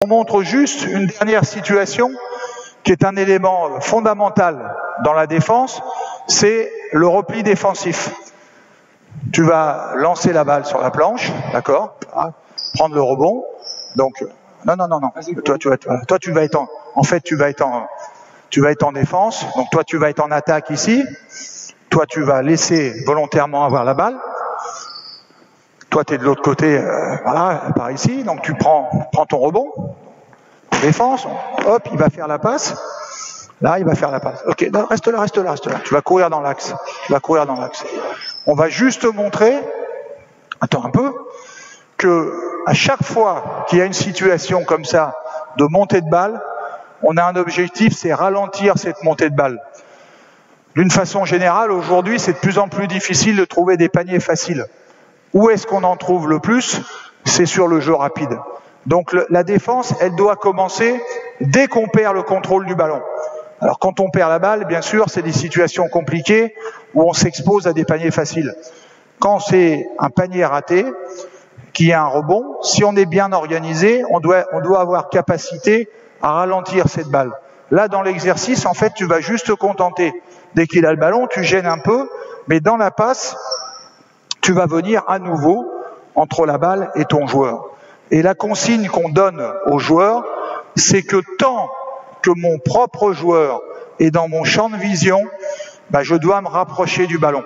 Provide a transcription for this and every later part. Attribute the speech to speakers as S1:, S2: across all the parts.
S1: On montre juste une dernière situation qui est un élément fondamental dans la défense, c'est le repli défensif. Tu vas lancer la balle sur la planche, d'accord, prendre le rebond. Donc, non. Toi, tu vas être tu vas être en défense. Donc, toi, tu vas être en attaque ici. Toi, tu vas laisser volontairement avoir la balle. Toi, tu es de l'autre côté, voilà, par ici. Donc, tu prends ton rebond. Défense. Hop, il va faire la passe. Là, il va faire la passe. Ok, non, reste là. Tu vas courir dans l'axe. On va juste montrer, attends un peu, que à chaque fois qu'il y a une situation comme ça de montée de balle, on a un objectif, c'est ralentir cette montée de balle. D'une façon générale, aujourd'hui, c'est de plus en plus difficile de trouver des paniers faciles. Où est-ce qu'on en trouve le plus? C'est sur le jeu rapide. Donc la défense, elle doit commencer dès qu'on perd le contrôle du ballon. Alors quand on perd la balle, bien sûr, c'est des situations compliquées où on s'expose à des paniers faciles. Quand c'est un panier raté, qui a un rebond, si on est bien organisé, on doit avoir capacité à ralentir cette balle. Là, dans l'exercice, en fait, tu vas juste te contenter. Dès qu'il a le ballon, tu gênes un peu, mais dans la passe, tu vas venir à nouveau entre la balle et ton joueur. Et la consigne qu'on donne aux joueurs, c'est que tant que mon propre joueur est dans mon champ de vision, je dois me rapprocher du ballon.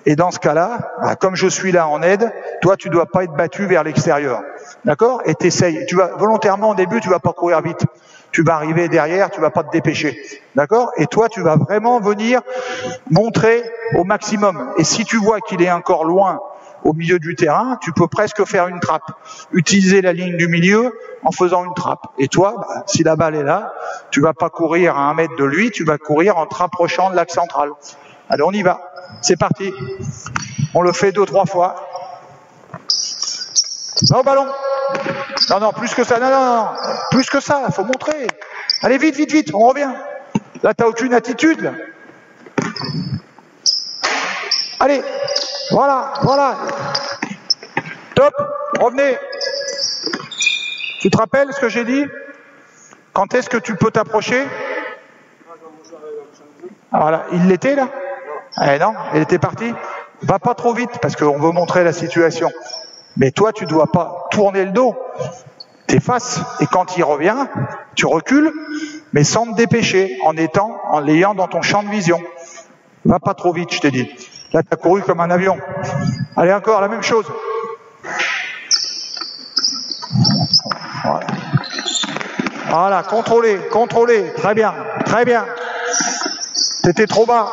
S1: Et dans ce cas-là, comme je suis là en aide, toi, tu dois pas être battu vers l'extérieur. D'accord? Et t'essayes. Tu vas, volontairement, au début, tu vas pas courir vite. Tu vas arriver derrière, tu vas pas te dépêcher. D'accord? Et toi, tu vas vraiment venir montrer au maximum. Et si tu vois qu'il est encore loin au milieu du terrain, tu peux presque faire une trappe. Utiliser la ligne du milieu en faisant une trappe. Et toi, si la balle est là, tu vas pas courir à 1 mètre de lui, tu vas courir en te rapprochant de l'axe central. Allez, on y va. C'est parti. On le fait 2-3 fois. Va au ballon. Non, plus que ça. Non. Plus que ça, faut montrer. Allez, vite, on revient. Là, t'as aucune attitude. Là. Allez, voilà. Top, revenez. Tu te rappelles ce que j'ai dit? Quand est-ce que tu peux t'approcher? Voilà, il l'était là? Non, il était parti. Va pas trop vite parce qu'on veut montrer la situation. Mais toi, tu dois pas tourner le dos. T'es face. Et quand il revient, tu recules, mais sans te dépêcher, en l'ayant dans ton champ de vision. Va pas trop vite, je t'ai dit. Là, t'as couru comme un avion. Allez, encore, la même chose. Voilà, contrôlez. Très bien. T'étais trop bas.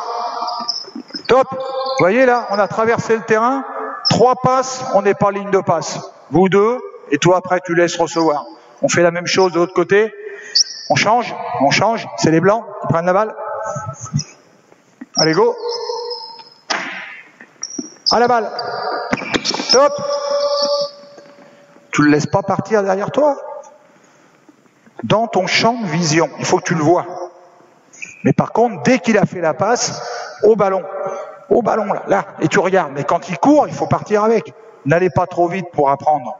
S1: Top. Vous voyez là, on a traversé le terrain. 3 passes, on n'est pas ligne de passe. Vous 2, et toi après tu laisses recevoir. On fait la même chose de l'autre côté. On change. C'est les blancs qui prennent la balle. Allez, go. À la balle. Top. Tu ne le laisses pas partir derrière toi. Dans ton champ de vision, il faut que tu le vois. Mais par contre, dès qu'il a fait la passe, au ballon là, et tu regardes. Mais quand il court, il faut partir avec. N'allez pas trop vite pour apprendre.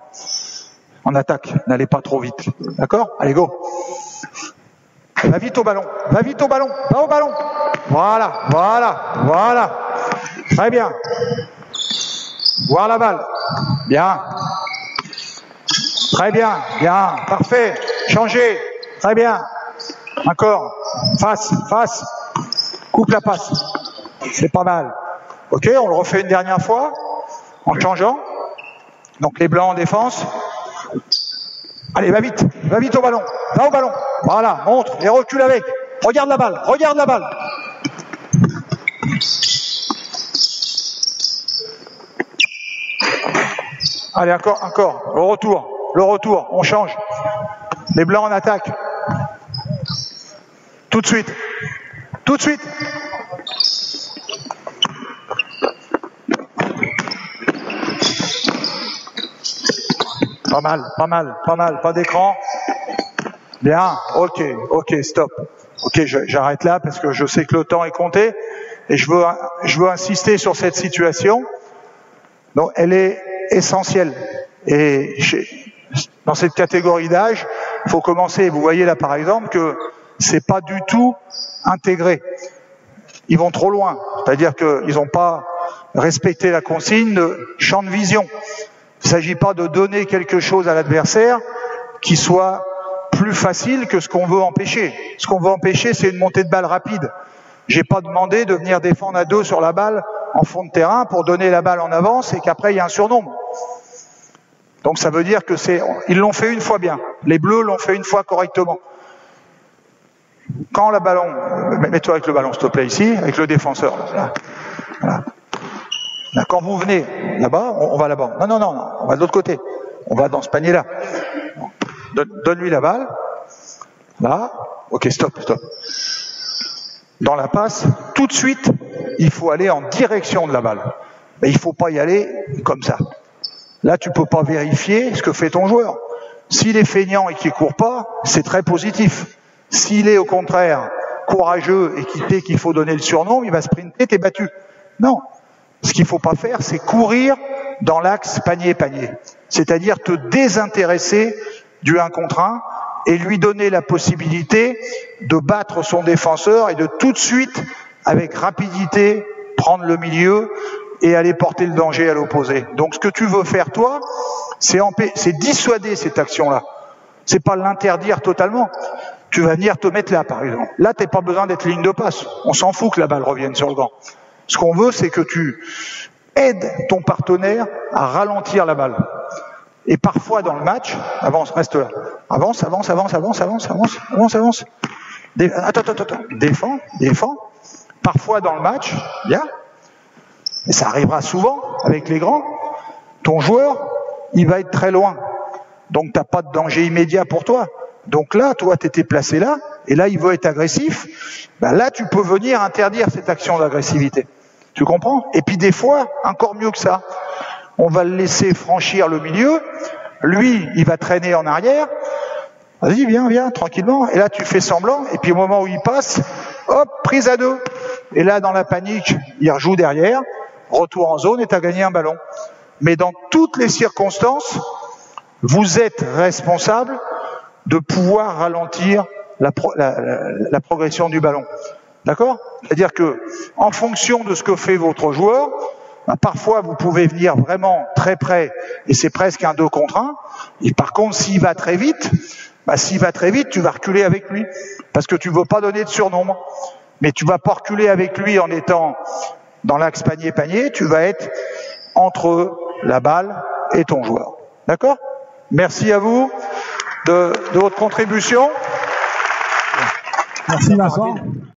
S1: En attaque, n'allez pas trop vite. D'accord? Allez, go. Va vite au ballon. Va au ballon. Voilà. Très bien. Voir la balle. Bien. Très bien. Parfait. Changez. Très bien. Encore. Face. Coupe la passe. C'est pas mal. Ok, on le refait une dernière fois, en changeant. Donc les blancs en défense. Allez, va vite au ballon. Va au ballon. Voilà, montre et recule avec. Regarde la balle. Allez, encore. Le retour, on change. Les blancs en attaque. Tout de suite. Pas mal, pas d'écran. Bien, ok, stop. Ok, j'arrête là parce que je sais que le temps est compté et je veux insister sur cette situation. Donc, elle est essentielle. Et dans cette catégorie d'âge, il faut commencer. Vous voyez là par exemple que c'est pas du tout intégré. Ils vont trop loin, c'est-à-dire qu'ils n'ont pas respecté la consigne de champ de vision. Il ne s'agit pas de donner quelque chose à l'adversaire qui soit plus facile que ce qu'on veut empêcher. Ce qu'on veut empêcher, c'est une montée de balle rapide. J'ai pas demandé de venir défendre à 2 sur la balle en fond de terrain pour donner la balle en avance et qu'après il y a un surnombre. Donc ça veut dire que ils l'ont fait une fois bien. Les Bleus l'ont fait une fois correctement. Quand la ballon, mets-toi avec le ballon s'il te plaît ici, avec le défenseur. Là. Voilà. Là, quand vous venez là-bas, on va là-bas. Non, on va de l'autre côté. On va dans ce panier-là. Donne-lui la balle. Là. Ok, stop. Dans la passe, tout de suite, il faut aller en direction de la balle. Mais il ne faut pas y aller comme ça. Là, tu ne peux pas vérifier ce que fait ton joueur. S'il est feignant et qu'il ne court pas, c'est très positif. S'il est au contraire courageux et qu'il sait qu'il faut donner le surnom, il va sprinter, t'es battu. Non. Ce qu'il ne faut pas faire, c'est courir dans l'axe panier-panier. C'est-à-dire te désintéresser du 1 contre 1 et lui donner la possibilité de battre son défenseur et de tout de suite, avec rapidité, prendre le milieu et aller porter le danger à l'opposé. Donc ce que tu veux faire toi, c'est dissuader cette action-là. C'est pas l'interdire totalement. Tu vas venir te mettre là, par exemple. Là, t'as pas besoin d'être ligne de passe. On s'en fout que la balle revienne sur le gant. Ce qu'on veut, c'est que tu aides ton partenaire à ralentir la balle. Et parfois dans le match, avance, reste là. Avance. Attends. Défends. Parfois dans le match, bien. Et ça arrivera souvent avec les grands. Ton joueur, il va être très loin. Donc t'as pas de danger immédiat pour toi. Donc là, toi, tu étais placé là, et là, il veut être agressif. Ben là, tu peux venir interdire cette action d'agressivité. Tu comprends? Et puis des fois, encore mieux que ça, on va le laisser franchir le milieu. Lui, il va traîner en arrière. Vas-y, viens, tranquillement. Et là, tu fais semblant. Et puis au moment où il passe, hop, prise à 2. Et là, dans la panique, il rejoue derrière. Retour en zone et tu as gagné un ballon. Mais dans toutes les circonstances, vous êtes responsable de pouvoir ralentir la progression du ballon. D'accord? C'est-à-dire que, en fonction de ce que fait votre joueur, ben parfois vous pouvez venir vraiment très près et c'est presque un 2 contre 1. Et par contre, s'il va très vite, tu vas reculer avec lui. Parce que tu ne veux pas donner de surnombre. Mais tu ne vas pas reculer avec lui en étant dans l'axe panier-panier, tu vas être entre la balle et ton joueur. D'accord? Merci à vous de votre contribution.
S2: Merci Vincent.